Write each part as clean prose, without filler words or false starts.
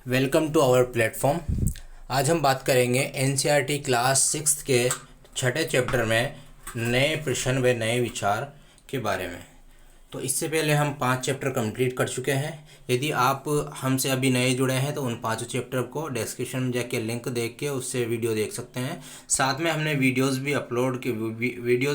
Welcome to our platform. आज हम बात करेंगे एनसीईआरटी क्लास 6 के छठे चैप्टर में नए प्रश्न व नए विचार के बारे में। तो इससे पहले हम 5 चैप्टर कंप्लीट कर चुके हैं। यदि आप हमसे अभी नए जुड़े हैं तो उन 5 चैप्टर को डिस्क्रिप्शन में जाके लिंक देख के उससे वीडियो देख सकते हैं। साथ में हमने वीडियोज़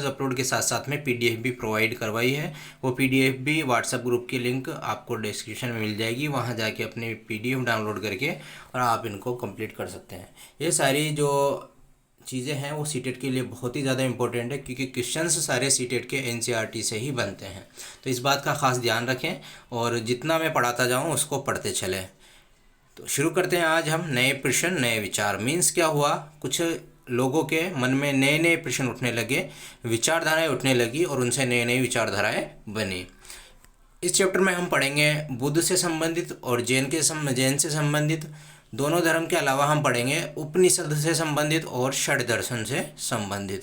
अपलोड के साथ साथ में पीडीएफ भी प्रोवाइड करवाई है। वो पीडीएफ भी व्हाट्सएप ग्रुप की लिंक आपको डिस्क्रिप्शन में मिल जाएगी, वहाँ जाके अपने पीडीएफ डाउनलोड करके और आप इनको कंप्लीट कर सकते हैं। ये सारी जो चीज़ें हैं वो सीटेट के लिए बहुत ही ज़्यादा इंपॉर्टेंट है, क्योंकि क्वेश्चंस सारे सीटेट के एनसीईआरटी से ही बनते हैं। तो इस बात का खास ध्यान रखें और जितना मैं पढ़ाता जाऊँ उसको पढ़ते चलें। तो शुरू करते हैं। आज हम नए प्रश्न नए विचार मीन्स क्या हुआ, कुछ लोगों के मन में नए नए प्रश्न उठने लगे, विचारधाराएँ उठने लगी और उनसे नई नई विचारधाराएँ बनी। इस चैप्टर में हम पढ़ेंगे बुद्ध से संबंधित और जैन से संबंधित दोनों धर्म के अलावा हम पढ़ेंगे उपनिषद से संबंधित और षड दर्शन से संबंधित।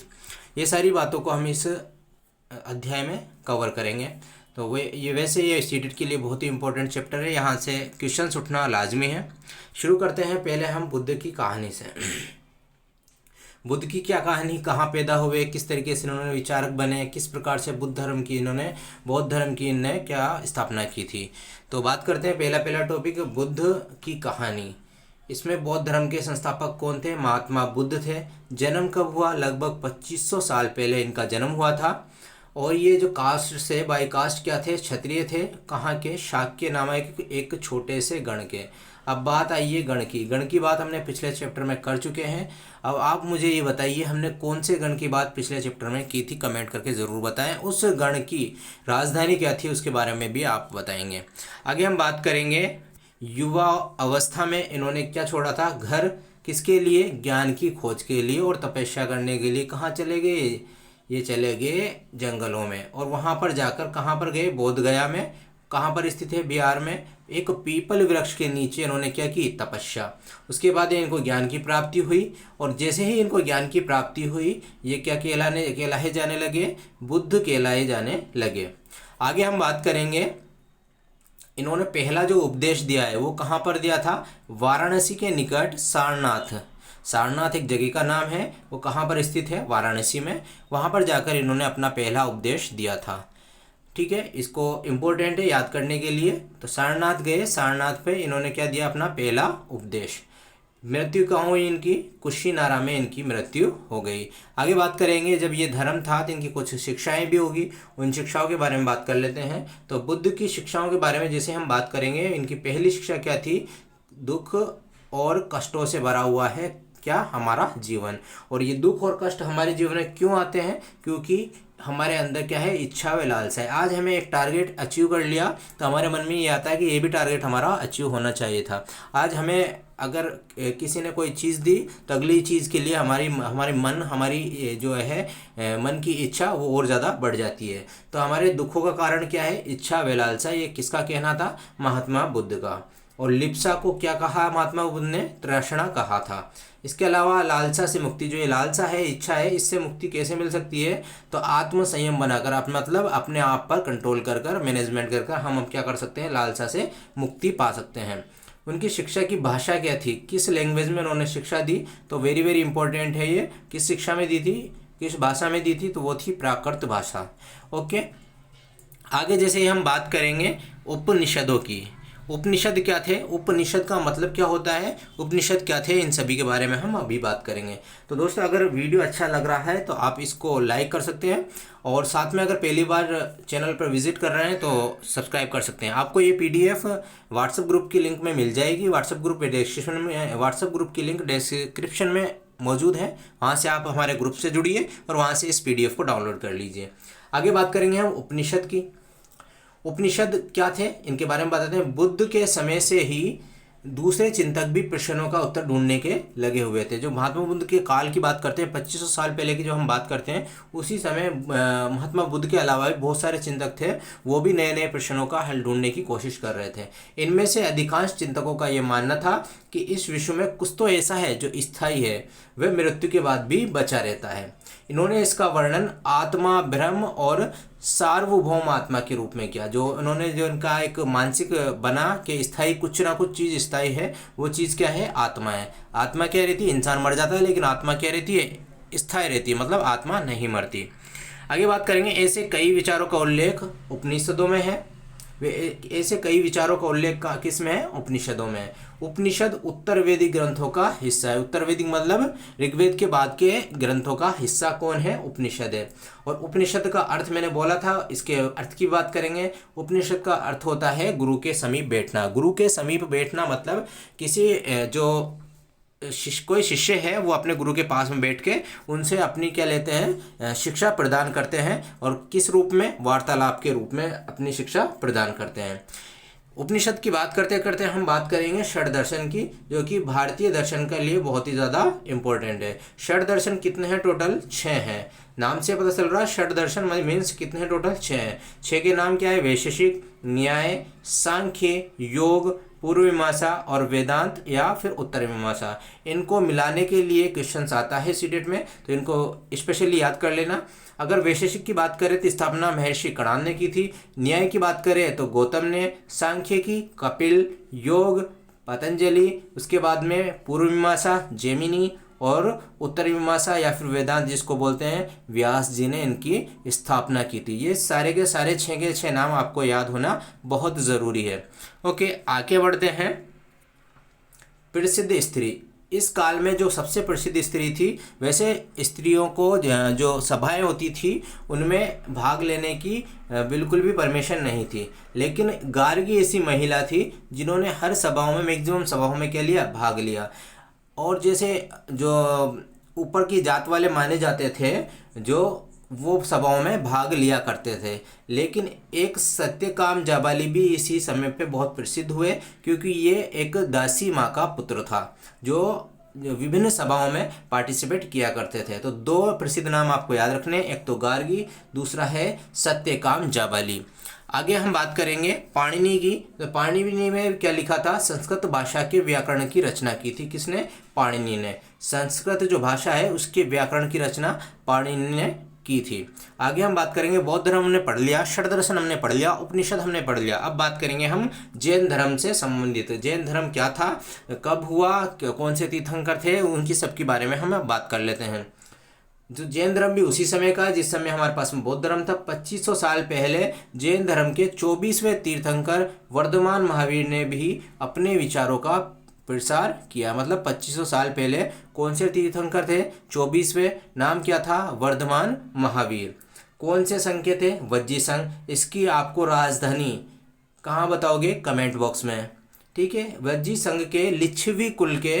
ये सारी बातों को हम इस अध्याय में कवर करेंगे। तो वैसे ये सीटेट के लिए बहुत ही इंपॉर्टेंट चैप्टर है, यहाँ से क्वेश्चंस उठना लाजमी है। शुरू करते हैं पहले हम बुद्ध की कहानी से। बुद्ध की क्या कहानी, कहाँ पैदा हुए, किस तरीके से इन्होंने विचारक बने, किस प्रकार से बौद्ध धर्म की इन्होंने क्या स्थापना की थी। तो बात करते हैं पहला टॉपिक बुद्ध की कहानी। इसमें बौद्ध धर्म के संस्थापक कौन थे? महात्मा बुद्ध थे। जन्म कब हुआ? लगभग 2500 साल पहले इनका जन्म हुआ था। और ये जो कास्ट से बाई कास्ट क्या थे? क्षत्रिय थे। कहाँ के? शाक्य नामक एक छोटे से गण के। अब बात आई है गण की बात हमने पिछले चैप्टर में कर चुके हैं। अब आप मुझे ये बताइए हमने कौन से गण की बात पिछले चैप्टर में की थी, कमेंट करके ज़रूर बताएं। उस गण की राजधानी क्या थी उसके बारे में भी आप बताएंगे। आगे हम बात करेंगे युवा अवस्था में इन्होंने क्या छोड़ा था? घर। किसके लिए? ज्ञान की खोज के लिए और तपस्या करने के लिए। कहाँ चले गए? ये चले गए जंगलों में। और वहाँ पर जाकर कहाँ पर गए? बोध गया में। कहाँ पर स्थित है? बिहार में। एक पीपल वृक्ष के नीचे इन्होंने क्या की? तपस्या। उसके बाद इनको ज्ञान की प्राप्ति हुई और जैसे ही इनको ज्ञान की प्राप्ति हुई ये क्या कहलाए जाने लगे? बुद्ध कहलाए जाने लगे। आगे हम बात करेंगे इन्होंने पहला जो उपदेश दिया है वो कहाँ पर दिया था? वाराणसी के निकट सारनाथ एक जगह का नाम है। वो कहाँ पर स्थित है? वाराणसी में। वहाँ पर जाकर इन्होंने अपना पहला उपदेश दिया था। ठीक है, इसको इम्पोर्टेंट है याद करने के लिए। तो सारनाथ गए, सारनाथ पे इन्होंने क्या दिया? अपना पहला उपदेश। मृत्यु कहाँ हुई इनकी? कुशीनारा में इनकी मृत्यु हो गई। आगे बात करेंगे जब ये धर्म था तो इनकी कुछ शिक्षाएं भी होगी, उन शिक्षाओं के बारे में बात कर लेते हैं। तो बुद्ध की शिक्षाओं के बारे में जैसे हम बात करेंगे, इनकी पहली शिक्षा क्या थी? दुख और कष्टों से भरा हुआ है क्या? हमारा जीवन। और ये दुख और कष्ट हमारे जीवन में क्यों आते हैं? क्योंकि हमारे अंदर क्या है? इच्छा व लालसा है। आज हमें एक टारगेट अचीव कर लिया तो हमारे मन में ये आता है कि ये भी टारगेट हमारा अचीव होना चाहिए था। आज हमें अगर किसी ने कोई चीज़ दी तो अगली चीज़ के लिए हमारी जो है मन की इच्छा वो और ज़्यादा बढ़ जाती है। तो हमारे दुखों का कारण क्या है? इच्छा व लालसा। ये किसका कहना था? महात्मा बुद्ध का। और लिप्सा को क्या कहा महात्मा बुद्ध ने? तृष्णा कहा था। इसके अलावा लालसा से मुक्ति, जो ये लालसा है, इच्छा है, इससे मुक्ति कैसे मिल सकती है? तो आत्म संयम बनाकर, आप मतलब अपने आप पर कंट्रोल कर मैनेजमेंट कर हम क्या कर सकते हैं? लालसा से मुक्ति पा सकते हैं। उनकी शिक्षा की भाषा क्या थी? किस लैंग्वेज में उन्होंने शिक्षा दी? तो वेरी वेरी इंपॉर्टेंट है ये। किस शिक्षा में दी थी? किस भाषा में दी थी? तो वो थी प्राकृत भाषा। ओके, आगे जैसे हम बात करेंगे उपनिषदों की। उपनिषद क्या थे? उपनिषद का मतलब क्या होता है? उपनिषद क्या थे? इन सभी के बारे में हम अभी बात करेंगे। तो दोस्तों अगर वीडियो अच्छा लग रहा है तो आप इसको लाइक कर सकते हैं और साथ में अगर पहली बार चैनल पर विजिट कर रहे हैं तो सब्सक्राइब कर सकते हैं। आपको ये पीडीएफ व्हाट्सएप ग्रुप की लिंक में मिल जाएगी। व्हाट्सएप ग्रुप की लिंक डिस्क्रिप्शन में मौजूद है, वहाँ से आप हमारे ग्रुप से जुड़िए और वहाँ से इस पीडीएफ को डाउनलोड कर लीजिए। आगे बात करेंगे हम उपनिषद की। उपनिषद क्या थे इनके बारे में बताते हैं। बुद्ध के समय से ही दूसरे चिंतक भी प्रश्नों का उत्तर ढूंढने के लगे हुए थे। जो महात्मा बुद्ध के काल की बात करते हैं, 2500 साल पहले की जो हम बात करते हैं, उसी समय महात्मा बुद्ध के अलावा भी बहुत सारे चिंतक थे, वो भी नए नए प्रश्नों का हल ढूंढने की कोशिश कर रहे थे। इनमें से अधिकांश चिंतकों का ये मानना था कि इस विश्व में कुछ तो ऐसा है जो स्थायी है, वह मृत्यु के बाद भी बचा रहता है। इन्होंने इसका वर्णन आत्मा, ब्रह्म और सार्वभौम आत्मा के रूप में किया। जो उन्होंने जो इनका एक मानसिक बना कि स्थायी कुछ ना कुछ चीज़ स्थायी है, वो चीज़ क्या है? आत्मा है। आत्मा क्या रहती है? इंसान मर जाता है, लेकिन आत्मा क्या रहती है? स्थायी रहती है, मतलब आत्मा नहीं मरती। आगे बात करेंगे, ऐसे कई विचारों का उल्लेख उपनिषदों में है। ऐसे कई विचारों का उल्लेख किस में है? उपनिषदों में। उपनिषद उत्तर वैदिक ग्रंथों का हिस्सा है। उत्तर वैदिक मतलब ऋग्वेद के बाद के ग्रंथों का हिस्सा कौन है? उपनिषद है। और उपनिषद का अर्थ मैंने बोला था, इसके अर्थ की बात करेंगे। उपनिषद का अर्थ होता है गुरु के समीप बैठना। गुरु के समीप बैठना मतलब किसी जो कोई शिष्य है वो अपने गुरु के पास में बैठ के उनसे अपनी क्या लेते हैं? शिक्षा प्रदान करते हैं। और किस रूप में? वार्तालाप के रूप में अपनी शिक्षा प्रदान करते हैं। उपनिषद की बात करते करते हम बात करेंगे षड दर्शन की, जो कि भारतीय दर्शन के लिए बहुत ही ज़्यादा इम्पोर्टेंट है। षड दर्शन कितने हैं? टोटल 6 हैं। नाम से पता चल रहा है षड दर्शन मीन्स कितने हैं? टोटल 6 हैं। 6 के नाम क्या है? वैशेषिक, न्याय, सांख्य, योग, पूर्व मीमांसा और वेदांत या फिर उत्तर मीमांसा। इनको मिलाने के लिए क्वेश्चंस आता है सीटेट में, तो इनको स्पेशली याद कर लेना। अगर वैशेषिक की बात करें तो स्थापना महर्षि कणाद ने की थी। न्याय की बात करें तो गौतम ने। सांख्य की कपिल। योग पतंजलि। उसके बाद में पूर्व मीमांसा जैमिनी। और उत्तर मीमांसा या फिर वेदांत जिसको बोलते हैं, व्यास जी ने इनकी स्थापना की थी। ये सारे के सारे 6 के 6 नाम आपको याद होना बहुत ज़रूरी है। ओके, आगे बढ़ते हैं। प्रसिद्ध स्त्री। इस काल में जो सबसे प्रसिद्ध स्त्री थी, वैसे स्त्रियों को जो सभाएं होती थी उनमें भाग लेने की बिल्कुल भी परमिशन नहीं थी, लेकिन गार्गी ऐसी महिला थी जिन्होंने हर सभाओं में, मैक्सिमम सभाओं में क्या लिया? भाग लिया। और जैसे जो ऊपर की जात वाले माने जाते थे, जो वो सभाओं में भाग लिया करते थे। लेकिन एक सत्यकाम जाबाली भी इसी समय पे बहुत प्रसिद्ध हुए, क्योंकि ये एक दासी माँ का पुत्र था जो विभिन्न सभाओं में पार्टिसिपेट किया करते थे। तो 2 प्रसिद्ध नाम आपको याद रखने, एक तो गार्गी, दूसरा है सत्यकाम जाबाली। आगे हम बात करेंगे पाणिनि की। तो पाणिनि में क्या लिखा था? संस्कृत भाषा के व्याकरण की रचना की थी। किसने? पाणिनि ने। संस्कृत जो भाषा है उसके व्याकरण की रचना पाणिनि ने की थी। आगे हम बात करेंगे, बौद्ध धर्म हमने पढ़ लिया, षड दर्शन हमने पढ़ लिया, उपनिषद हमने पढ़ लिया। अब बात करेंगे हम जैन धर्म से संबंधित। जैन धर्म क्या था, कब हुआ, कौन से तीर्थंकर थे, उनकी सबके बारे में हम बात कर लेते हैं। जो जैन धर्म भी उसी समय का जिस समय हमारे पास में बौद्ध धर्म था। 2500 साल पहले जैन धर्म के 24वें तीर्थंकर वर्धमान महावीर ने भी अपने विचारों का प्रसार किया। मतलब 2500 साल पहले कौन से तीर्थंकर थे? 24वें। नाम क्या था? वर्धमान महावीर। कौन से संघ के थे? वज्जी संघ। इसकी आपको राजधानी कहाँ बताओगे? कमेंट बॉक्स में, ठीक है। वज्जी संघ के लिच्छवी कुल के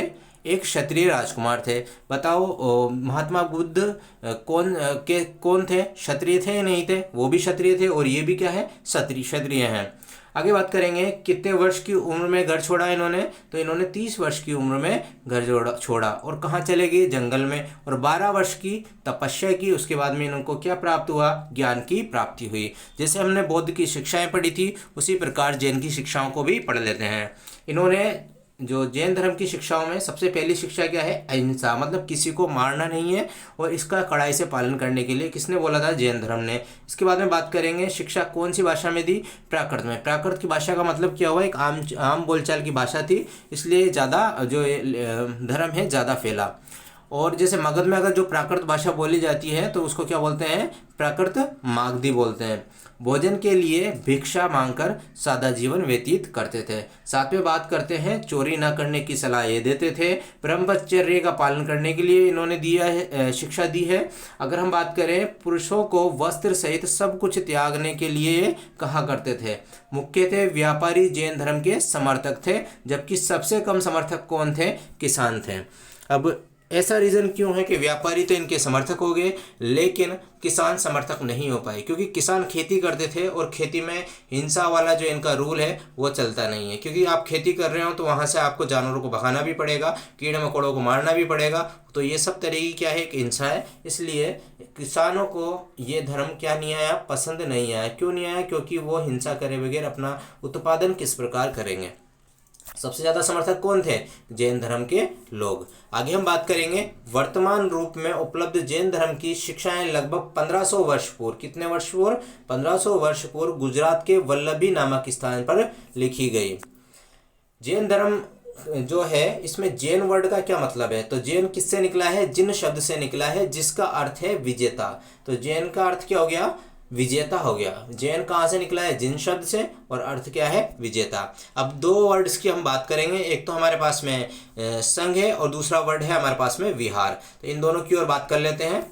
एक क्षत्रिय राजकुमार थे। बताओ महात्मा बुद्ध कौन थे? क्षत्रिय थे या नहीं थे? वो भी क्षत्रिय थे और ये भी क्या है? क्षत्रिय हैं। आगे बात करेंगे, कितने वर्ष की उम्र में घर छोड़ा इन्होंने? तो इन्होंने 30 वर्ष की उम्र में घर छोड़ा और कहाँ चले गए? जंगल में। और 12 वर्ष की तपस्या की। उसके बाद में इनको क्या प्राप्त हुआ? ज्ञान की प्राप्ति हुई। जैसे हमने बौद्ध की शिक्षाएं पढ़ी थी, उसी प्रकार जैन की शिक्षाओं को भी पढ़ लेते हैं। इन्होंने जो जैन धर्म की शिक्षाओं में सबसे पहली शिक्षा क्या है? अहिंसा, मतलब किसी को मारना नहीं है, और इसका कड़ाई से पालन करने के लिए किसने बोला था? जैन धर्म ने। इसके बाद में बात करेंगे, शिक्षा कौन सी भाषा में दी? प्राकृत में। प्राकृत की भाषा का मतलब क्या हुआ? एक आम बोलचाल की भाषा थी, इसलिए ज़्यादा जो धर्म है ज़्यादा फैला। और जैसे मगध में अगर जो प्राकृत भाषा बोली जाती है तो उसको क्या बोलते हैं? प्राकृत मागधी बोलते हैं। भोजन के लिए भिक्षा मांगकर सादा जीवन व्यतीत करते थे। साथ में बात करते हैं, चोरी न करने की सलाह ये देते थे। ब्रह्मचर्य का पालन करने के लिए इन्होंने शिक्षा दी है। अगर हम बात करें, पुरुषों को वस्त्र सहित सब कुछ त्यागने के लिए कहा करते थे। मुख्य थे व्यापारी जैन धर्म के समर्थक थे, जबकि सबसे कम समर्थक कौन थे? किसान थे। अब ऐसा रीज़न क्यों है कि व्यापारी तो इनके समर्थक हो गए लेकिन किसान समर्थक नहीं हो पाए? क्योंकि किसान खेती करते थे और खेती में हिंसा वाला जो इनका रूल है वो चलता नहीं है। क्योंकि आप खेती कर रहे हो तो वहाँ से आपको जानवरों को भगाना भी पड़ेगा, कीड़े मकोड़ों को मारना भी पड़ेगा, तो ये सब तरीके क्या है? कि हिंसा है। इसलिए किसानों को ये धर्म क्या नहीं आया? पसंद नहीं आया। क्यों नहीं आया? क्योंकि वो हिंसा करे बगैर अपना उत्पादन किस प्रकार करेंगे। सबसे ज़्यादा समर्थक कौन थे? जैन धर्म के लोग। आगे हम बात करेंगे वर्तमान रूप में उपलब्ध जैन धर्म की शिक्षाएं लगभग 1500 वर्ष पूर्व, कितने वर्ष पूर्व? 1500 वर्ष पूर्व गुजरात के वल्लभी नामक स्थान पर लिखी गई। जैन धर्म जो है इसमें जैन वर्ड का क्या मतलब है? तो जैन किससे निकला है? जिन शब्द से निकला है, जिसका अर्थ है विजेता। तो जैन का अर्थ क्या हो गया? विजेता हो गया। जैन कहाँ से निकला है? जिन शब्द से, और अर्थ क्या है? विजेता। अब दो वर्ड्स की हम बात करेंगे, एक तो हमारे पास में संघ है और दूसरा वर्ड है हमारे पास में विहार। तो इन दोनों की ओर बात कर लेते हैं।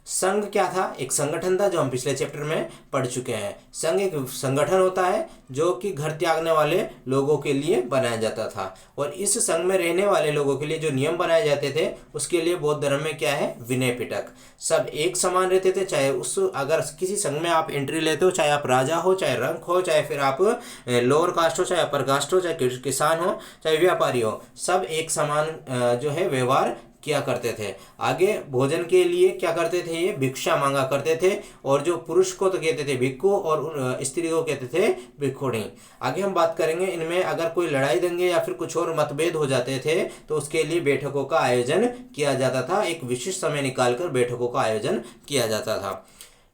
संघ क्या था? एक संगठन था, जो हम पिछले चैप्टर में पढ़ चुके हैं। संघ एक संगठन होता है जो कि घर त्यागने वाले लोगों के लिए बनाया जाता था, और इस संघ में रहने वाले लोगों के लिए जो नियम बनाए जाते थे उसके लिए बौद्ध धर्म में क्या है? विनय पिटक। सब एक समान रहते थे, चाहे उस अगर किसी संघ में आप एंट्री लेते हो, चाहे आप राजा हो, चाहे रंक हो, चाहे फिर आप लोअर कास्ट हो, चाहे अपर कास्ट हो, चाहे किसान हो, चाहे व्यापारी हो, सब एक समान जो है व्यवहार किया करते थे। आगे भोजन के लिए क्या करते थे? ये भिक्षा मांगा करते थे, और जो पुरुष को तो कहते थे भिक्खु और स्त्री को कहते थे भिक्षुणी। आगे हम बात करेंगे इनमें अगर कोई लड़ाई दंगे या फिर कुछ और मतभेद हो जाते थे तो उसके लिए बैठकों का आयोजन किया जाता था। एक विशिष्ट समय निकालकर बैठकों का आयोजन किया जाता था।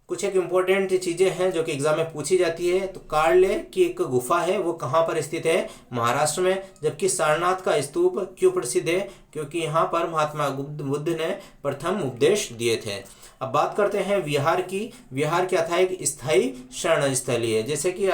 कुछ एक इम्पोर्टेंट चीज़ें हैं जो कि एग्जाम में पूछी जाती है। तो कार्ले की एक गुफा है, वो कहाँ पर स्थित है? महाराष्ट्र में। जबकि सारनाथ का स्तूप क्यों प्रसिद्ध है? क्योंकि यहाँ पर महात्मा बुद्ध ने प्रथम उपदेश दिए थे। अब बात करते हैं विहार की। विहार क्या था? एक स्थायी शरण स्थली है। जैसे कि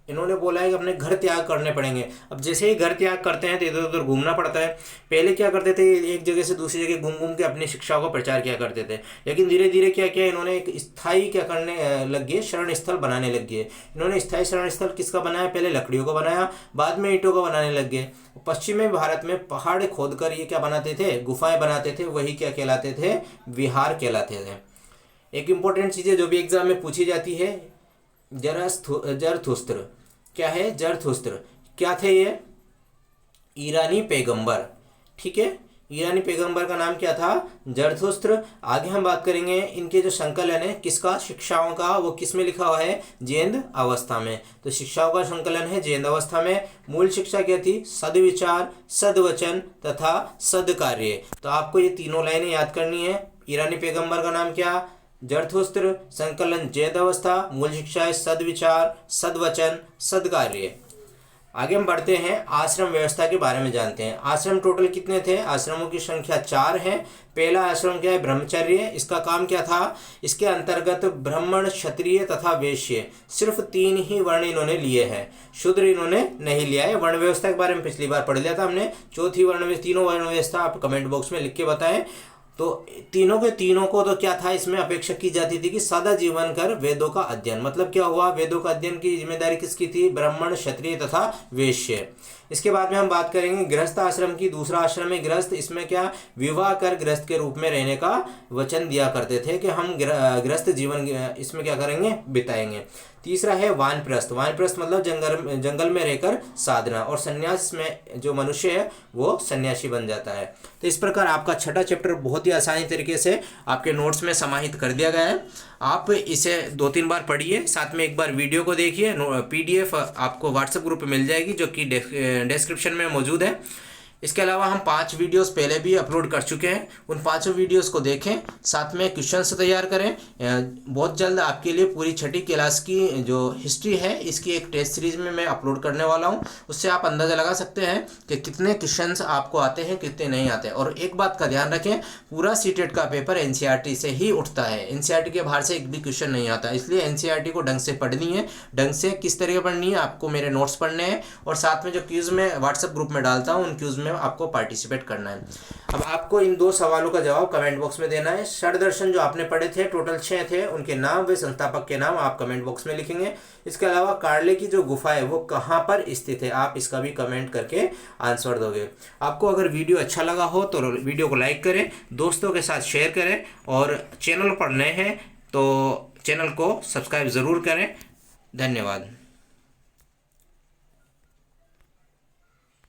इन्होंने बोला है कि अपने घर त्याग करने पड़ेंगे। अब जैसे ही घर त्याग करते हैं तो इधर उधर घूमना पड़ता है। पहले क्या करते थे? एक जगह से दूसरी जगह घूम घूम के अपनी शिक्षा को प्रचार किया करते थे, लेकिन धीरे धीरे क्या किया इन्होंने? एक स्थायी क्या करने लग गए? शरण स्थल बनाने लग गए। इन्होंने स्थायी शरण स्थल किसका बनाया? पहले लकड़ियों का बनाया, बाद में ईंटों का बनाने लग गए। पश्चिमी भारत में पहाड़ खोदकर ये क्या बनाते थे? गुफाएं बनाते थे। वही क्या कहलाते थे? विहार कहलाते थे। एक इम्पोर्टेंट चीज़ है जो भी एग्जाम में पूछी जाती है, जरथुस्त्र। क्या है? जरथुस्त्र क्या थे? ये ईरानी पैगंबर। ठीक है, ईरानी पैगंबर का नाम क्या था? जरथुस्त्र। आगे हम बात करेंगे इनके जो संकलन है किसका? शिक्षाओं का। वो किस में लिखा हुआ है? जैन अवस्था में। तो शिक्षाओं का संकलन है जैन अवस्था में। मूल शिक्षा क्या थी? सद्विचार, सद्वचन तथा सद्कार्य। तो आपको ये तीनों लाइनें याद करनी है। ईरानी पैगंबर का नाम क्या? जरथुस्त्र। संकलन जैन अवस्था। मूल शिक्षा है सद्विचार, सद्वचन, सद्कार्य। आगे हम बढ़ते हैं, आश्रम व्यवस्था के बारे में जानते हैं। आश्रम टोटल कितने थे? आश्रमों की संख्या 4 है। पहला आश्रम क्या है? ब्रह्मचर्य। इसका काम क्या था? इसके अंतर्गत ब्राह्मण, क्षत्रिय तथा वैश्य, सिर्फ 3 ही वर्ण इन्होंने लिए हैं। शूद्र इन्होंने नहीं लिया है। वर्ण व्यवस्था के बारे में पिछली बार पढ़ लिया था हमने। चौथी तीनों वर्ण व्यवस्था आप कमेंट बॉक्स में लिख के बताएं। तो तीनों के तीनों को तो क्या था? इसमें अपेक्षा की जाती थी कि सादा जीवन कर वेदों का अध्ययन। मतलब क्या हुआ? वेदों का अध्ययन की जिम्मेदारी किसकी थी? ब्राह्मण, क्षत्रिय तथा वैश्य। इसके बाद में हम बात करेंगे गृहस्थ आश्रम की। दूसरा आश्रम है गृहस्थ। इसमें क्या? विवाह कर गृहस्थ के रूप में रहने का वचन दिया करते थे कि हम गृहस्थ जीवन इसमें क्या करेंगे? बिताएंगे। तीसरा है वानप्रस्थ। वानप्रस्थ मतलब जंगल में रहकर साधना। और सन्यास में जो मनुष्य है वो सन्यासी बन जाता है। तो इस प्रकार आपका छठा चैप्टर बहुत ही आसानी तरीके से आपके नोट्स में समाहित कर दिया गया है। आप इसे 2-3 बार पढ़िए, साथ में एक बार वीडियो को देखिए। PDF आपको व्हाट्सएप ग्रुप पे मिल जाएगी जो कि डिस्क्रिप्शन में मौजूद है। इसके अलावा हम 5 वीडियोस पहले भी अपलोड कर चुके हैं। उन 5 वीडियोस को देखें, साथ में क्वेश्चंस तैयार करें। बहुत जल्द आपके लिए पूरी छठी क्लास की जो हिस्ट्री है इसकी एक टेस्ट सीरीज में मैं अपलोड करने वाला हूं। उससे आप अंदाज़ा लगा सकते हैं कि कितने क्वेश्चंस आपको आते हैं, कितने नहीं आते हैं। और एक बात का ध्यान रखें, पूरा सीटेट का पेपर NCERT से ही उठता है। NCERT के बाहर से एक भी क्वेश्चन नहीं आता। इसलिए NCERT को ढंग से पढ़नी है। ढंग से किस तरह पढ़नी है? आपको मेरे नोट्स पढ़ने हैं, और साथ में जो क्यूज़ में व्हाट्सएप ग्रुप में डालता हूँ उन क्यूज़ में आपको पार्टिसिपेट करना है। अब आपको इन 2 सवालों का जवाब कमेंट बॉक्स में देना है। षड दर्शन जो आपने पढ़े थे, टोटल 6 थे, उनके नाम व संस्थापक के नाम आप कमेंट बॉक्स में लिखेंगे। इसके अलावा कार्ले की जो गुफा है वो कहाँ पर स्थित है, आप इसका भी कमेंट करके आंसर दोगे। आपको अगर वीडियो अच्छा लगा हो तो वीडियो को लाइक करें, दोस्तों के साथ शेयर करें, और चैनल पर नए हैं तो चैनल को सब्सक्राइब ज़रूर करें। धन्यवाद।